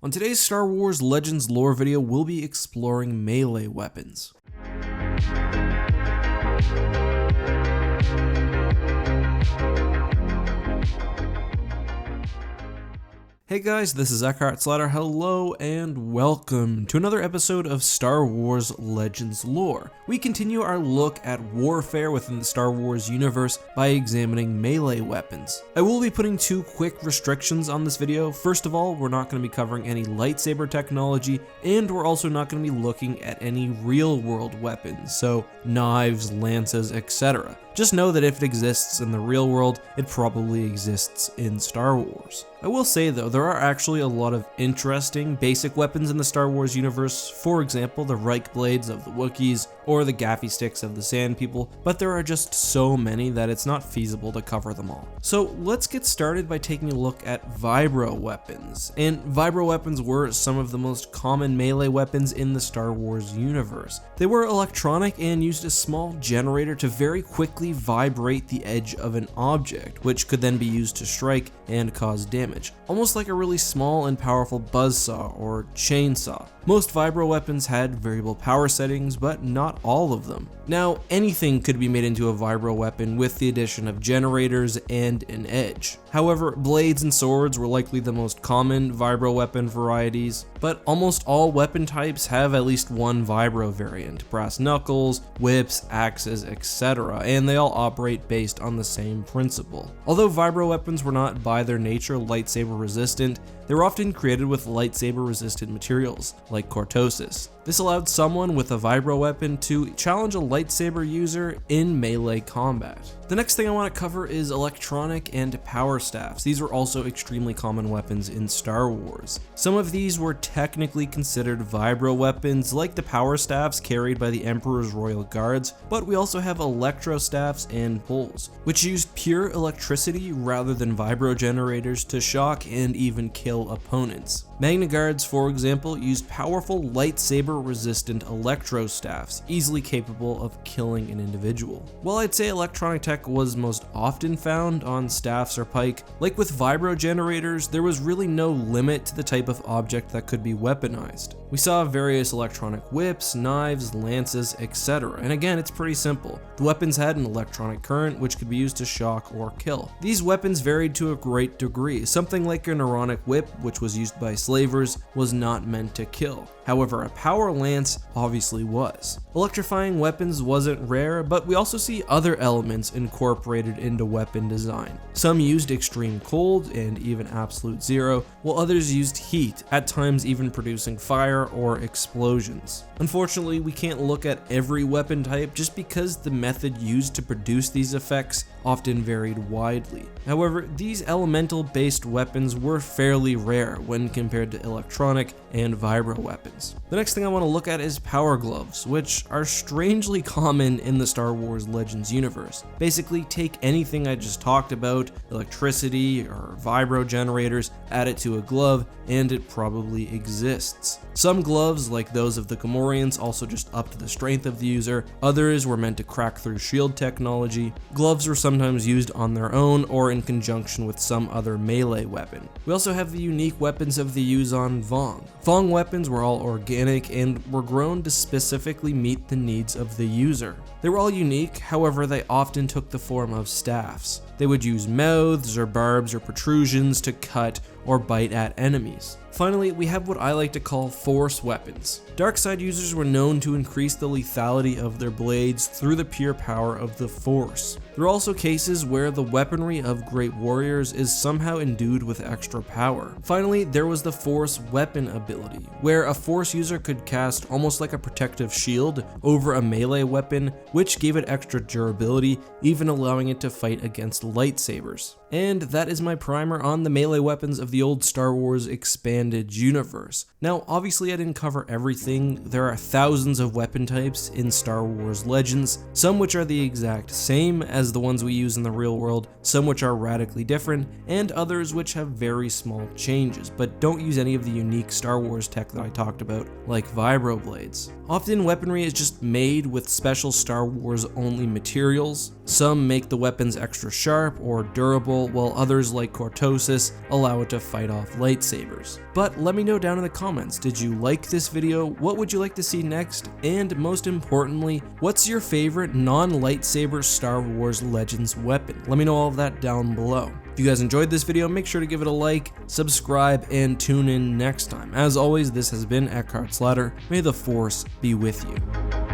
On today's Star Wars Legends lore video, we'll be exploring melee weapons. Hey guys, this is EckhartsLadder. Hello and welcome to another episode of Star Wars Legends lore. We continue our look at warfare within the Star Wars universe by examining melee weapons. I will be putting two quick restrictions on this video. First of all, we're not going to be covering any lightsaber technology, and we're also not going to be looking at any real-world weapons, so knives, lances, etc. Just know that if it exists in the real world, it probably exists in Star Wars. I will say though, there are actually a lot of interesting basic weapons in the Star Wars universe, for example the Reich blades of the Wookiees or the gaffy sticks of the Sand People, but there are just so many that it's not feasible to cover them all. So let's get started by taking a look at Vibra Weapons. And Vibra Weapons were some of the most common melee weapons in the Star Wars universe. They were electronic and used a small generator to very quickly vibrate the edge of an object, which could then be used to strike and cause damage, almost like a really small and powerful buzzsaw or chainsaw. Most Vibra weapons had variable power settings, but not all of them. Now, anything could be made into a Vibra weapon with the addition of generators and an edge. However, blades and swords were likely the most common Vibra weapon varieties, but almost all weapon types have at least one Vibra variant: brass knuckles, whips, axes, etc., and they all operate based on the same principle. Although Vibra weapons were not by their nature lightsaber resistant, they were often created with lightsaber resistant materials, like cortosis. This allowed someone with a Vibra weapon to challenge a lightsaber user in melee combat. The next thing I want to cover is electronic and power staffs. These were also extremely common weapons in Star Wars. Some of these were technically considered Vibra weapons, like the power staffs carried by the Emperor's Royal Guards, but we also have Electro-staffs and pulls, which used pure electricity rather than vibro generators to shock and even kill opponents. Magna Guards, for example, used powerful lightsaber-resistant Electro-staffs, easily capable of killing an individual. While I'd say electronic tech was most often found on staffs or pike, like with vibro generators, there was really no limit to the type of object that could be weaponized. We saw various electronic whips, knives, lances, etc. And again, it's pretty simple. The weapons had an electronic current which could be used to shock or kill. These weapons varied to a great degree. Something like a neuronic whip, which was used by slavers, was not meant to kill. However, a power lance obviously was. Electrifying weapons wasn't rare, but we also see other elements incorporated into weapon design. Some used extreme cold and even absolute zero, while others used heat, at times even producing fire or explosions. Unfortunately, we can't look at every weapon type just because the method used to produce these effects often varied widely. However, these elemental-based weapons were fairly rare when compared to electronic and vibra weapons. The next thing I want to look at is power gloves, which are strangely common in the Star Wars Legends universe. Basically, take anything I just talked about, electricity or vibro generators, add it to a glove, and it probably exists. Some gloves, like those of the Gamorreans, also just upped the strength of the user. Others were meant to crack through shield technology. Gloves were sometimes used on their own or in conjunction with some other melee weapon. We also have the unique weapons of the Yuuzhan Vong. Vong weapons were all organic and were grown to specifically meet the needs of the user. They were all unique, however they often took the form of staffs. They would use mouths or barbs or protrusions to cut or bite at enemies. Finally, we have what I like to call force weapons. Dark side users were known to increase the lethality of their blades through the pure power of the Force. There are also cases where the weaponry of great warriors is somehow endued with extra power. Finally, there was the Force weapon ability, where a Force user could cast almost like a protective shield over a melee weapon, which gave it extra durability, even allowing it to fight against lightsabers. And that is my primer on the melee weapons of the old Star Wars expanded universe. Now, obviously I didn't cover everything. There are thousands of weapon types in Star Wars Legends, some which are the exact same as the ones we use in the real world, some which are radically different, and others which have very small changes, but don't use any of the unique Star Wars tech that I talked about, like Vibroblades. Often weaponry is just made with special Star Wars only materials. Some make the weapons extra sharp or durable, powerful, while others like cortosis allow it to fight off lightsabers. But let me know down in the comments, did you like this video? What would you like to see next? And most importantly, what's your favorite non-lightsaber Star Wars Legends weapon? Let me know all of that down below. If you guys enjoyed this video, make sure to give it a like, subscribe, and tune in next time. As always, this has been EckhartsLadder. May the Force be with you.